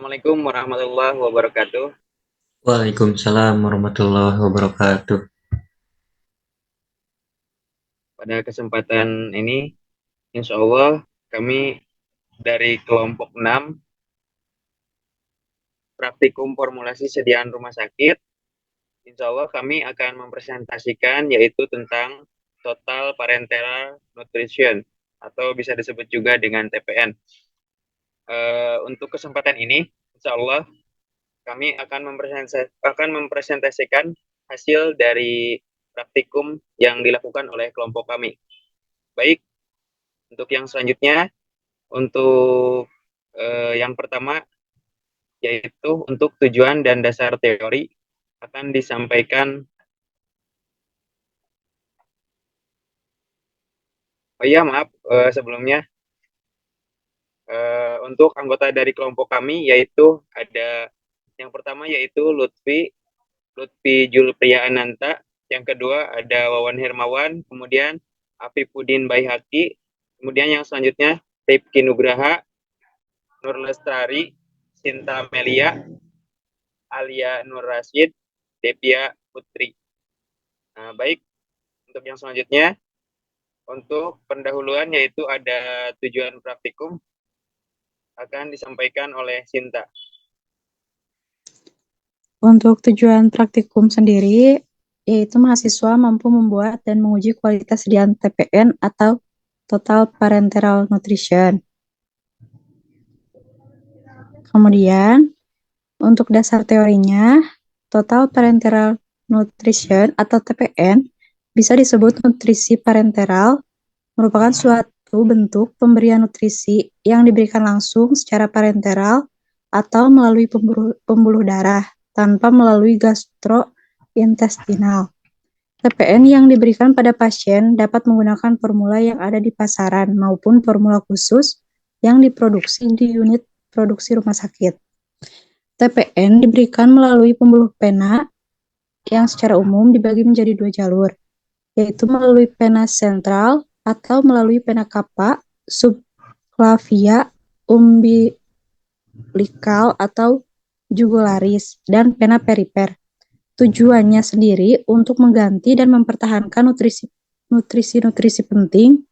Assalamualaikum warahmatullahi wabarakatuh. Waalaikumsalam warahmatullahi wabarakatuh. Pada kesempatan ini, insya Allah kami dari kelompok 6 praktikum formulasi sediaan rumah sakit. Insya Allah kami akan mempresentasikan yaitu tentang Total Parenteral Nutrition atau bisa disebut juga dengan TPN. Untuk kesempatan ini, insya Allah kami akan mempresentasikan hasil dari praktikum yang dilakukan oleh kelompok kami. Baik, untuk yang selanjutnya, untuk yang pertama yaitu untuk tujuan dan dasar teori akan disampaikan. Oh iya, maaf sebelumnya untuk anggota dari kelompok kami yaitu ada yang pertama yaitu Lutfi Julpriya Ananta, yang kedua ada Wawan Hermawan, kemudian Afifudin Baihaqi, kemudian yang selanjutnya Rifki Nugraha, Nur Lestari, Sinta Melia, Alia Nur Rasid, Devia Putri. Nah, baik, untuk yang selanjutnya, untuk pendahuluan yaitu ada tujuan praktikum akan disampaikan oleh Sinta. Untuk tujuan praktikum sendiri, yaitu mahasiswa mampu membuat dan menguji kualitas sediaan TPN atau Total Parenteral Nutrition. Kemudian, untuk dasar teorinya, Total Parenteral Nutrition atau TPN bisa disebut nutrisi parenteral, merupakan suatu bentuk pemberian nutrisi yang diberikan langsung secara parenteral atau melalui pembuluh darah tanpa melalui gastrointestinal. TPN yang diberikan pada pasien dapat menggunakan formula yang ada di pasaran maupun formula khusus yang diproduksi di unit produksi rumah sakit. TPN diberikan melalui pembuluh pena yang secara umum dibagi menjadi 2 jalur, yaitu melalui pena sentral atau melalui pena capa, subclavia, umbilikal atau jugularis, dan pena perifer. Tujuannya sendiri untuk mengganti dan mempertahankan nutrisi-nutrisi penting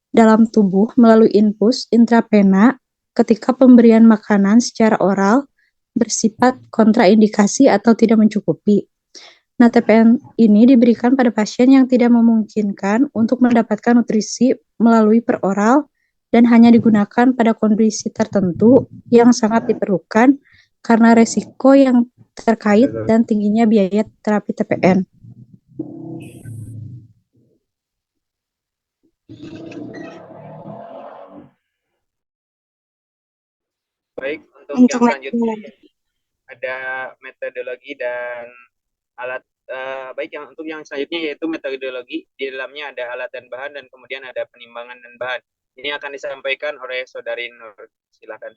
dalam tubuh melalui infus intravena ketika pemberian makanan secara oral bersifat kontraindikasi atau tidak mencukupi. Nah, TPN ini diberikan pada pasien yang tidak memungkinkan untuk mendapatkan nutrisi melalui peroral dan hanya digunakan pada kondisi tertentu yang sangat diperlukan karena resiko yang terkait dan tingginya biaya terapi TPN. Baik, untuk yang selanjutnya ada metodologi dan alat. Baik, untuk yang selanjutnya yaitu metodologi. Di dalamnya ada alat dan bahan dan kemudian ada penimbangan dan bahan. Ini akan disampaikan oleh Saudari Nur. Silakan.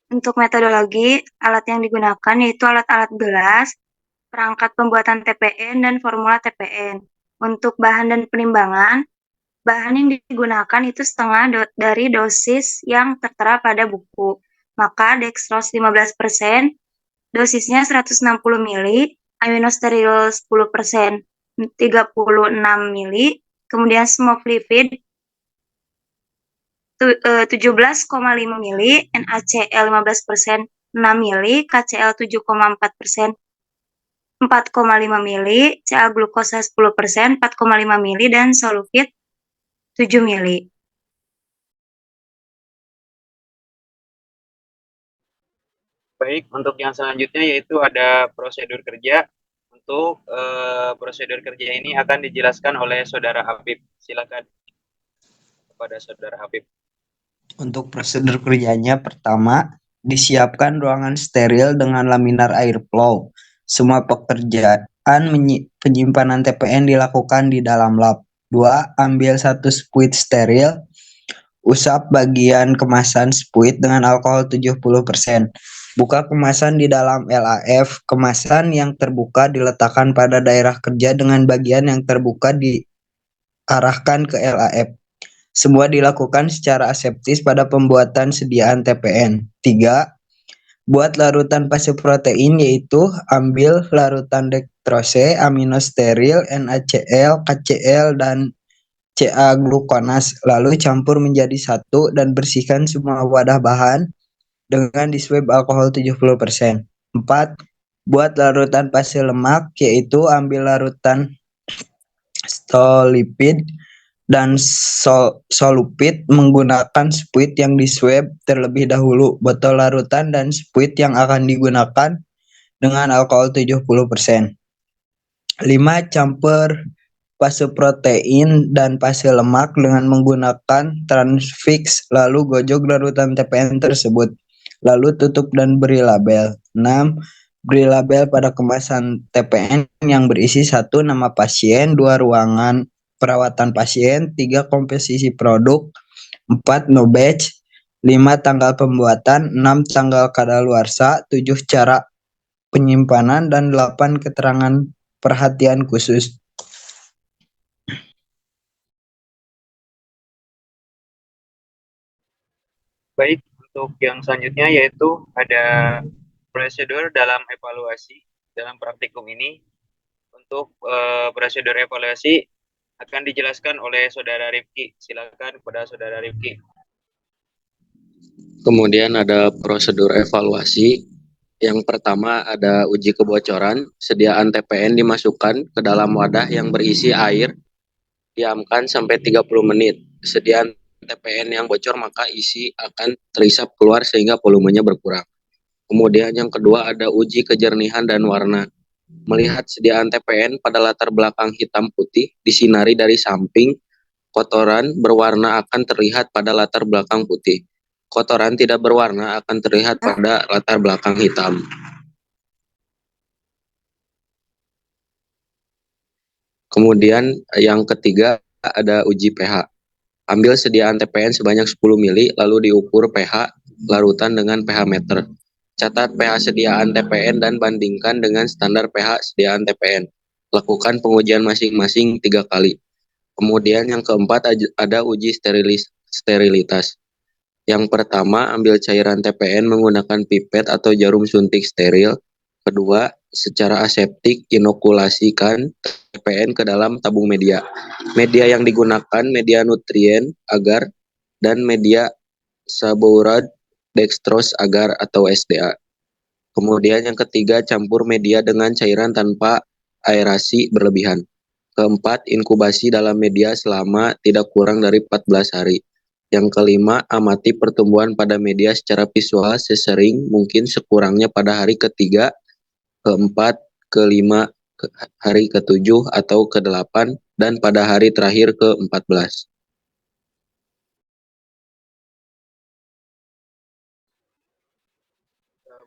Untuk metodologi, alat yang digunakan yaitu alat-alat gelas, perangkat pembuatan TPN, dan formula TPN. Untuk bahan dan penimbangan, bahan yang digunakan itu setengah dari dosis yang tertera pada buku. Maka dextrose 15%, dosisnya 160 ml, aminosteril 10%, 36 ml, kemudian smoke lipid 17,5 mili, NaCl 15%, 6 mili, KCl 7,4%, 4,5 mili, Ca glukosa 10%, 4,5 mili, dan solufit 7 mili. Baik, untuk yang selanjutnya yaitu ada prosedur kerja. Untuk prosedur kerja ini akan dijelaskan oleh Saudara Habib. Silakan kepada Saudara Habib. Untuk prosedur kerjanya, pertama, disiapkan ruangan steril dengan laminar airflow. Semua pekerjaan penyimpanan TPN dilakukan di dalam lab. 2. Ambil satu spuit steril. Usap bagian kemasan spuit dengan alkohol 70%. Buka kemasan di dalam LAF. Kemasan yang terbuka diletakkan pada daerah kerja dengan bagian yang terbuka diarahkan ke LAF. Semua dilakukan secara aseptis pada pembuatan sediaan TPN. 3. Buat larutan fase protein yaitu ambil larutan dektrose, aminosteril, NaCl, KCl, dan Ca glukonas, lalu campur menjadi satu dan bersihkan semua wadah bahan dengan diswab alkohol 70%. 4. Buat larutan fase lemak yaitu ambil larutan stolipid dan solupid menggunakan spuit yang diswab terlebih dahulu. Botol larutan dan spuit yang akan digunakan dengan alkohol 70%. 5. Campur fase protein dan fase lemak dengan menggunakan transfix, lalu gojok larutan TPN tersebut. Lalu tutup dan beri label. 6. Beri label pada kemasan TPN yang berisi 1. Nama pasien, 2. Ruangan perawatan pasien, 3. Komposisi produk, 4. No batch, 5. Tanggal pembuatan, 6. Tanggal kadaluarsa, 7. Cara penyimpanan, dan 8. Keterangan perhatian khusus. Baik, untuk yang selanjutnya yaitu ada prosedur dalam evaluasi dalam praktikum ini. Untuk prosedur evaluasi akan dijelaskan oleh Saudara Rifki. Silakan kepada Saudara Rifki. Kemudian ada prosedur evaluasi. Yang pertama ada uji kebocoran. Sediaan TPN dimasukkan ke dalam wadah yang berisi air. Diamkan sampai 30 menit. Sediaan TPN yang bocor maka isi akan terisap keluar sehingga volumenya berkurang. Kemudian yang kedua ada uji kejernihan dan warna. Melihat sediaan TPN pada latar belakang hitam putih disinari dari samping, kotoran berwarna akan terlihat pada latar belakang putih. Kotoran tidak berwarna akan terlihat pada latar belakang hitam. Kemudian yang ketiga ada uji pH. Ambil sediaan TPN sebanyak 10 mili lalu diukur pH larutan dengan pH meter. Catat pH sediaan TPN dan bandingkan dengan standar pH sediaan TPN. Lakukan pengujian masing-masing 3 kali. Kemudian yang keempat ada uji sterilitas. Yang pertama, ambil cairan TPN menggunakan pipet atau jarum suntik steril. Kedua, secara aseptik inokulasikan TPN ke dalam tabung media. Media yang digunakan media nutrien agar dan media sabourad dextrose agar atau SDA. Kemudian yang ketiga, campur media dengan cairan tanpa aerasi berlebihan. Keempat, inkubasi dalam media selama tidak kurang dari 14 hari. Yang kelima, amati pertumbuhan pada media secara visual sesering mungkin sekurangnya pada hari ketiga, keempat, kelima, hari ke-7 atau ke-8, dan pada hari terakhir ke-14.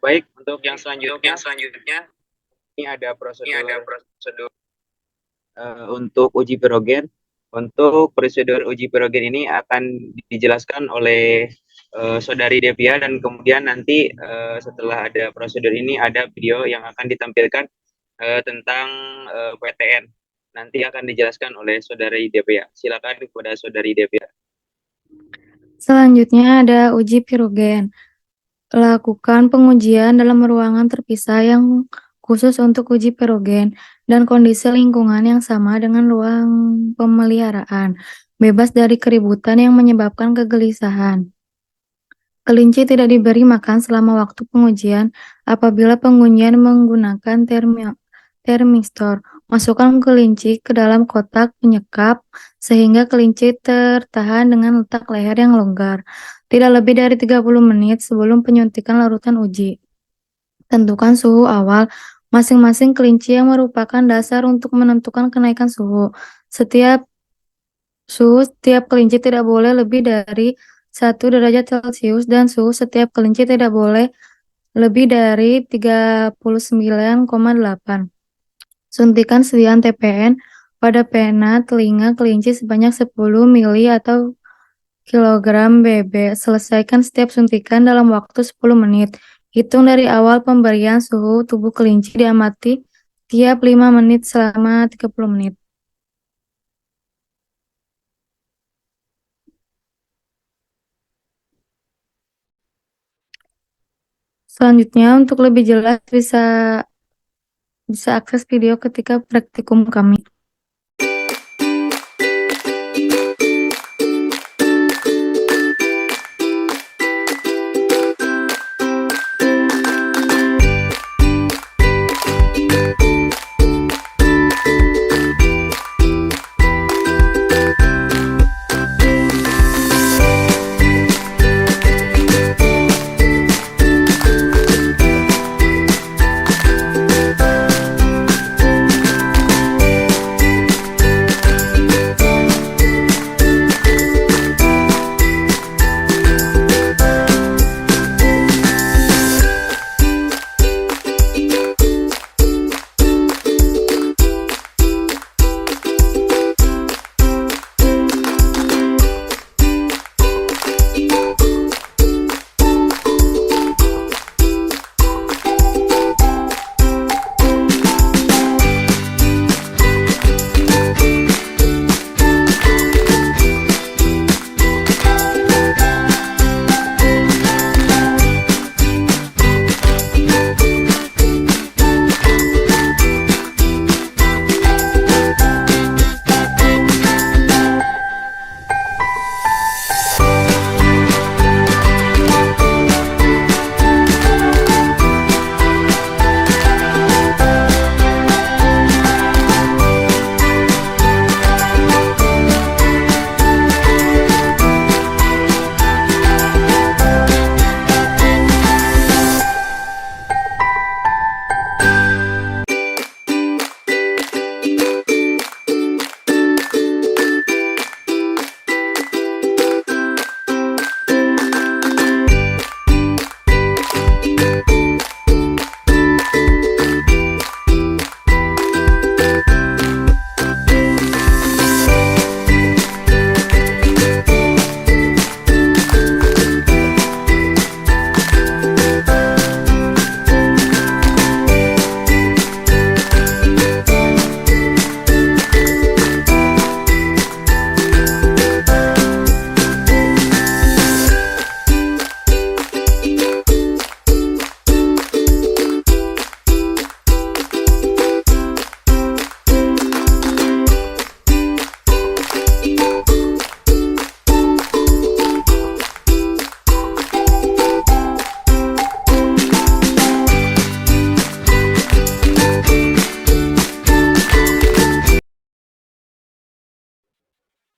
Baik, untuk yang selanjutnya ini ada prosedur untuk uji pirogen. Untuk prosedur uji pirogen ini akan dijelaskan oleh Saudari Devia, dan kemudian nanti setelah ada prosedur ini ada video yang akan ditampilkan tentang PTN. Nanti akan dijelaskan oleh Saudari Devia. Silakan kepada Saudari Devia. Selanjutnya ada uji pirogen. Lakukan pengujian dalam ruangan terpisah yang khusus untuk uji pirogen dan kondisi lingkungan yang sama dengan ruang pemeliharaan, bebas dari keributan yang menyebabkan kegelisahan. Kelinci tidak diberi makan selama waktu pengujian. Apabila pengujian menggunakan termistor, masukkan kelinci ke dalam kotak penyekap sehingga kelinci tertahan dengan letak leher yang longgar. Tidak lebih dari 30 menit sebelum penyuntikan larutan uji. Tentukan suhu awal masing-masing kelinci yang merupakan dasar untuk menentukan kenaikan suhu. Setiap kelinci tidak boleh lebih dari 1 derajat Celcius dan suhu setiap kelinci tidak boleh lebih dari 39,8. Suntikan sediaan TPN pada pena telinga kelinci sebanyak 10 mili atau kilogram BB. Selesaikan setiap suntikan dalam waktu 10 menit. Hitung dari awal pemberian. Suhu tubuh kelinci diamati tiap 5 menit selama 30 menit. Selanjutnya, untuk lebih jelas bisa akses video ketika praktikum kami.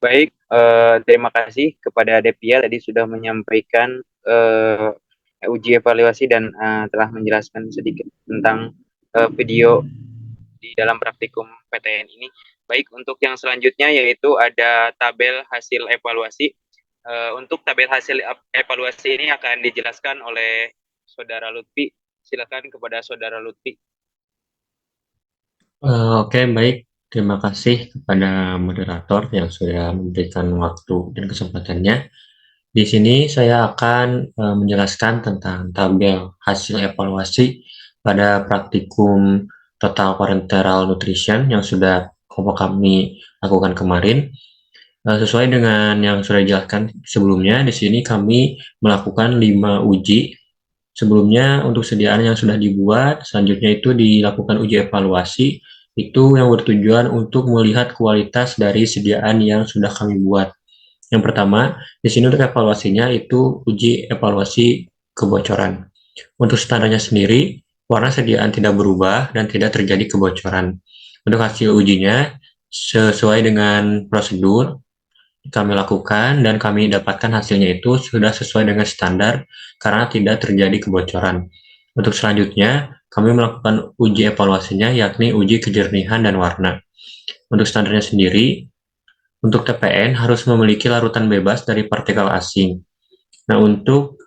Baik, terima kasih kepada Devia tadi sudah menyampaikan uji evaluasi dan telah menjelaskan sedikit tentang video di dalam praktikum PTN ini. Baik, untuk yang selanjutnya yaitu ada tabel hasil evaluasi. Untuk tabel hasil evaluasi ini akan dijelaskan oleh Saudara Lutfi. Silakan kepada Saudara Lutfi. Oke, baik. Terima kasih kepada moderator yang sudah memberikan waktu dan kesempatannya. Di sini saya akan menjelaskan tentang tabel hasil evaluasi pada praktikum Total Parenteral Nutrition yang sudah kami lakukan kemarin. Sesuai dengan yang sudah dijelaskan sebelumnya, di sini kami melakukan 5 uji. Sebelumnya untuk sediaan yang sudah dibuat, selanjutnya itu dilakukan uji evaluasi, itu yang bertujuan untuk melihat kualitas dari sediaan yang sudah kami buat. Yang pertama, di sini untuk evaluasinya itu uji evaluasi kebocoran. Untuk standarnya sendiri, warna sediaan tidak berubah dan tidak terjadi kebocoran. Untuk hasil ujinya, sesuai dengan prosedur kami lakukan dan kami dapatkan hasilnya itu sudah sesuai dengan standar karena tidak terjadi kebocoran. Untuk selanjutnya, kami melakukan uji evaluasinya yakni uji kejernihan dan warna. Untuk standarnya sendiri, untuk TPN harus memiliki larutan bebas dari partikel asing. Nah, untuk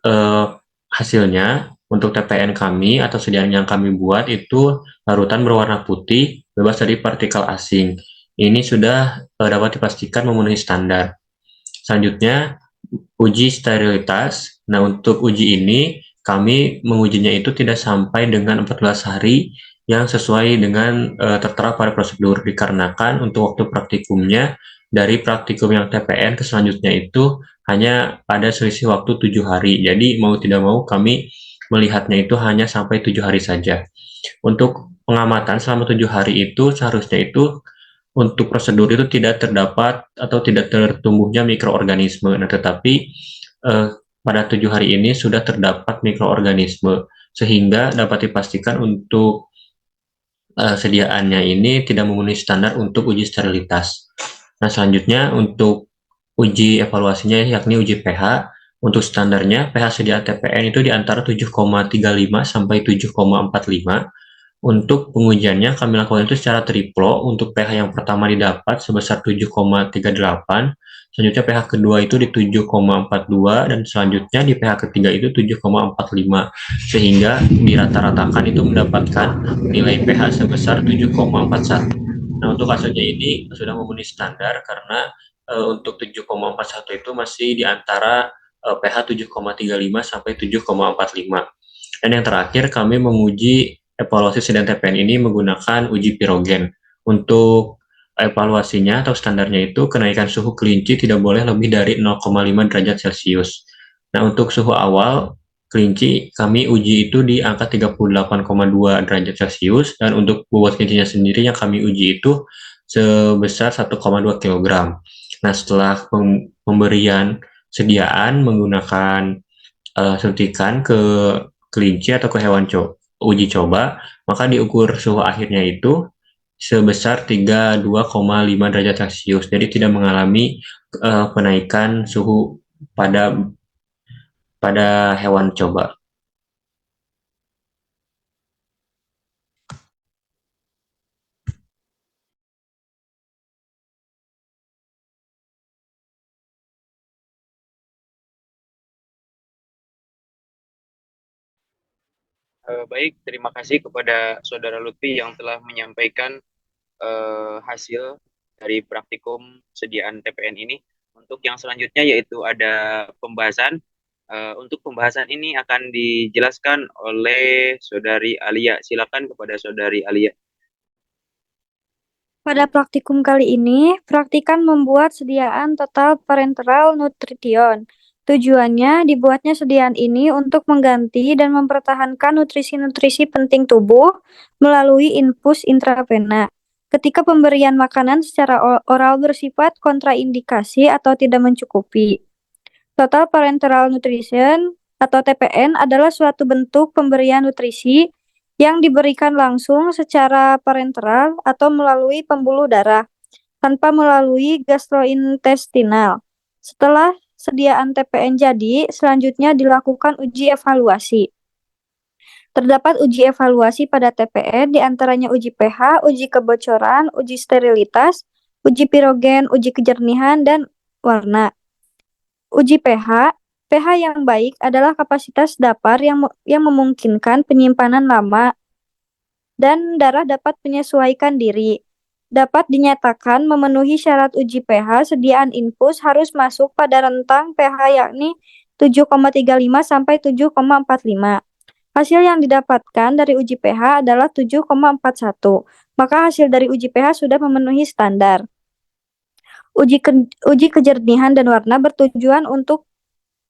hasilnya, untuk TPN kami atau sediaan yang kami buat itu larutan berwarna putih bebas dari partikel asing. Ini sudah dapat dipastikan memenuhi standar. Selanjutnya, uji sterilitas. Nah, untuk uji ini, kami mengujinya itu tidak sampai dengan 14 hari yang sesuai dengan tertera pada prosedur, dikarenakan untuk waktu praktikumnya, dari praktikum yang TPN ke selanjutnya itu hanya ada selisih waktu 7 hari. Jadi, mau tidak mau kami melihatnya itu hanya sampai 7 hari saja. Untuk pengamatan selama 7 hari itu seharusnya itu untuk prosedur itu tidak terdapat atau tidak tertumbuhnya mikroorganisme. Nah, tetapi pada 7 hari ini sudah terdapat mikroorganisme sehingga dapat dipastikan untuk sediaannya ini tidak memenuhi standar untuk uji sterilitas. Nah, selanjutnya untuk uji evaluasinya yakni uji pH. Untuk standarnya pH sediaan TPN itu di antara 7,35 sampai 7,45. Untuk pengujiannya kami lakukan itu secara triplo. Untuk pH yang pertama didapat sebesar 7,38, selanjutnya pH kedua itu di 7,42, dan selanjutnya di pH ketiga itu 7,45, sehingga dirata-ratakan itu mendapatkan nilai pH sebesar 7,41. Nah, untuk hasilnya ini sudah memenuhi standar karena untuk 7,41 itu masih di antara pH 7,35 sampai 7,45. Dan yang terakhir kami menguji evaluasi sediaan TPN ini menggunakan uji pirogen. Untuk evaluasinya atau standarnya itu kenaikan suhu kelinci tidak boleh lebih dari 0,5 derajat Celcius. Nah, untuk suhu awal kelinci kami uji itu di angka 38,2 derajat Celcius, dan untuk bobot kelincinya sendiri yang kami uji itu sebesar 1,2 kg. Nah, setelah pemberian sediaan menggunakan suntikan ke kelinci atau ke hewan uji coba, maka diukur suhu akhirnya itu sebesar 32,5 derajat Celcius. Jadi tidak mengalami penaikan suhu pada hewan coba. Baik, terima kasih kepada Saudara Lutfi yang telah menyampaikan hasil dari praktikum sediaan TPN ini. Untuk yang selanjutnya yaitu ada pembahasan. Untuk pembahasan ini akan dijelaskan oleh Saudari Alia. Silakan kepada Saudari Alia. Pada praktikum kali ini, praktikan membuat sediaan total parenteral nutrition. Tujuannya dibuatnya sediaan ini untuk mengganti dan mempertahankan nutrisi-nutrisi penting tubuh melalui infus intravena. Ketika pemberian makanan secara oral bersifat kontraindikasi atau tidak mencukupi. Total parenteral nutrition atau TPN adalah suatu bentuk pemberian nutrisi yang diberikan langsung secara parenteral atau melalui pembuluh darah tanpa melalui gastrointestinal. Setelah sediaan TPN jadi, selanjutnya dilakukan uji evaluasi. Terdapat uji evaluasi pada TPN, diantaranya uji pH, uji kebocoran, uji sterilitas, uji pirogen, uji kejernihan, dan warna. Uji pH, pH yang baik adalah kapasitas dapar yang memungkinkan penyimpanan lama dan darah dapat menyesuaikan diri. Dapat dinyatakan memenuhi syarat uji pH, sediaan infus harus masuk pada rentang pH yakni 7,35 sampai 7,45. Hasil yang didapatkan dari uji pH adalah 7,41. Maka hasil dari uji pH sudah memenuhi standar. Uji kejernihan dan warna bertujuan untuk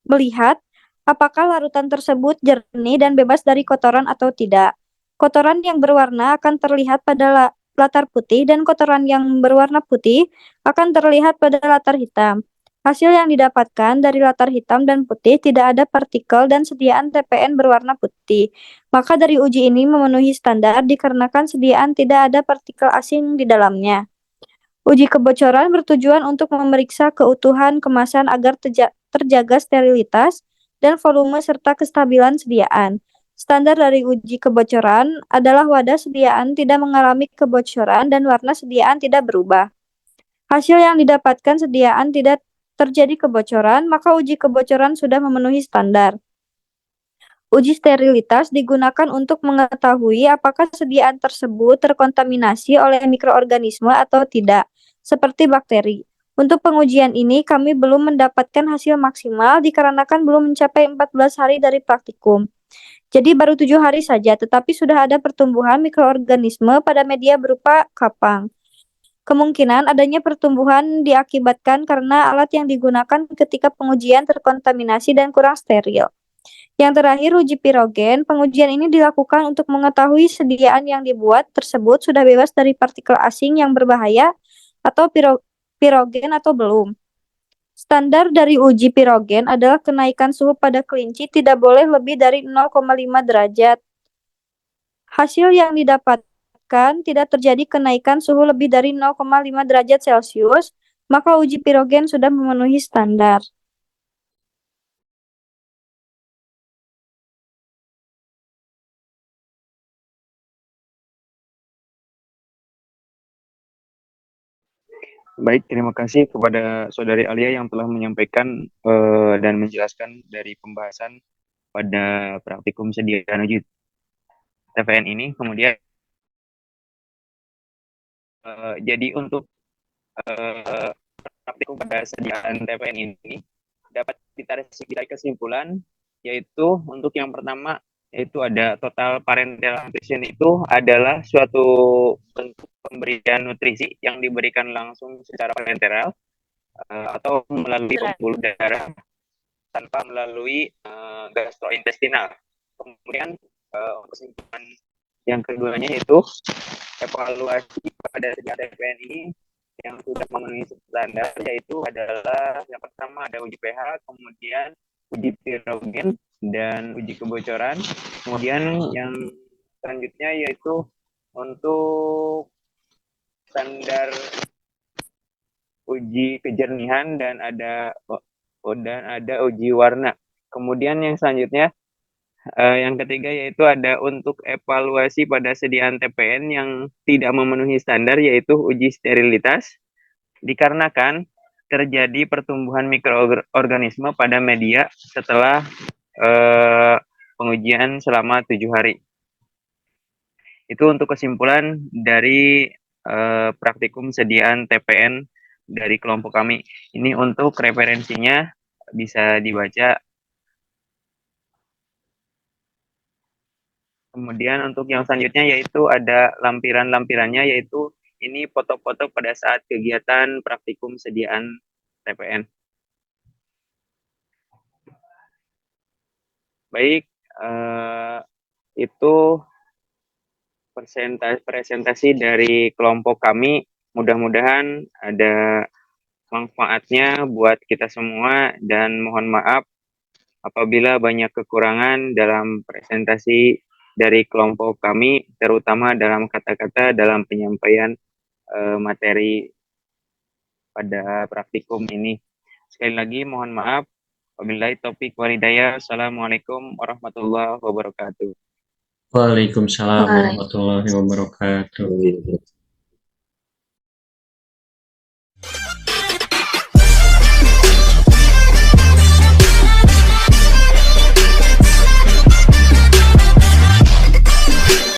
melihat apakah larutan tersebut jernih dan bebas dari kotoran atau tidak. Kotoran yang berwarna akan terlihat pada latar putih dan kotoran yang berwarna putih akan terlihat pada latar hitam. Hasil yang didapatkan dari latar hitam dan putih tidak ada partikel dan sediaan TPN berwarna putih. Maka dari uji ini memenuhi standar dikarenakan sediaan tidak ada partikel asing di dalamnya. Uji kebocoran bertujuan untuk memeriksa keutuhan kemasan agar terjaga sterilitas dan volume serta kestabilan sediaan. Standar dari uji kebocoran adalah wadah sediaan tidak mengalami kebocoran dan warna sediaan tidak berubah. Hasil yang didapatkan sediaan tidak terjadi kebocoran, maka uji kebocoran sudah memenuhi standar. Uji sterilitas digunakan untuk mengetahui apakah sediaan tersebut terkontaminasi oleh mikroorganisme atau tidak, seperti bakteri. Untuk pengujian ini kami belum mendapatkan hasil maksimal dikarenakan belum mencapai 14 hari dari praktikum. Jadi baru 7 hari saja, tetapi sudah ada pertumbuhan mikroorganisme pada media berupa kapang. Kemungkinan adanya pertumbuhan diakibatkan karena alat yang digunakan ketika pengujian terkontaminasi dan kurang steril. Yang terakhir, uji pirogen. Pengujian ini dilakukan untuk mengetahui sediaan yang dibuat tersebut sudah bebas dari partikel asing yang berbahaya atau pirogen atau belum. Standar dari uji pirogen adalah kenaikan suhu pada kelinci tidak boleh lebih dari 0,5 derajat. Hasil yang didapatkan tidak terjadi kenaikan suhu lebih dari 0,5 derajat Celcius, maka uji pirogen sudah memenuhi standar. Baik, terima kasih kepada Saudari Alia yang telah menyampaikan dan menjelaskan dari pembahasan pada praktikum sediaan uji TPN ini. Kemudian, jadi untuk praktikum pada sediaan TPN ini dapat ditarik kesimpulan, yaitu untuk yang pertama, yaitu ada total parental nutrition itu adalah suatu bentuk pemberian nutrisi yang diberikan langsung secara parenteral atau melalui pembuluh darah tanpa melalui gastrointestinal. Kemudian kesimpulan yang keduanya yaitu evaluasi pada sediaan TPN ini yang sudah memenuhi standar, yaitu adalah yang pertama ada uji pH, kemudian uji pirogen dan uji kebocoran. Kemudian yang selanjutnya yaitu untuk standar uji kejernihan dan ada uji warna. Kemudian yang selanjutnya yang ketiga yaitu ada untuk evaluasi pada sediaan TPN yang tidak memenuhi standar, yaitu uji sterilitas, dikarenakan terjadi pertumbuhan mikroorganisme pada media setelah pengujian selama 7 hari. Itu untuk kesimpulan dari praktikum sediaan TPN dari kelompok kami. Ini untuk referensinya bisa dibaca. Kemudian untuk yang selanjutnya yaitu ada lampiran-lampirannya, yaitu ini foto-foto pada saat kegiatan praktikum sediaan TPN. Baik, itu presentasi dari kelompok kami. Mudah-mudahan ada manfaatnya buat kita semua, dan mohon maaf apabila banyak kekurangan dalam presentasi dari kelompok kami, terutama dalam kata-kata dalam penyampaian materi pada praktikum ini. Sekali lagi mohon maaf. Wabillahi taufiq walhidayah. Assalamualaikum warahmatullahi wabarakatuh. Waalaikumsalam warahmatullahi wabarakatuh.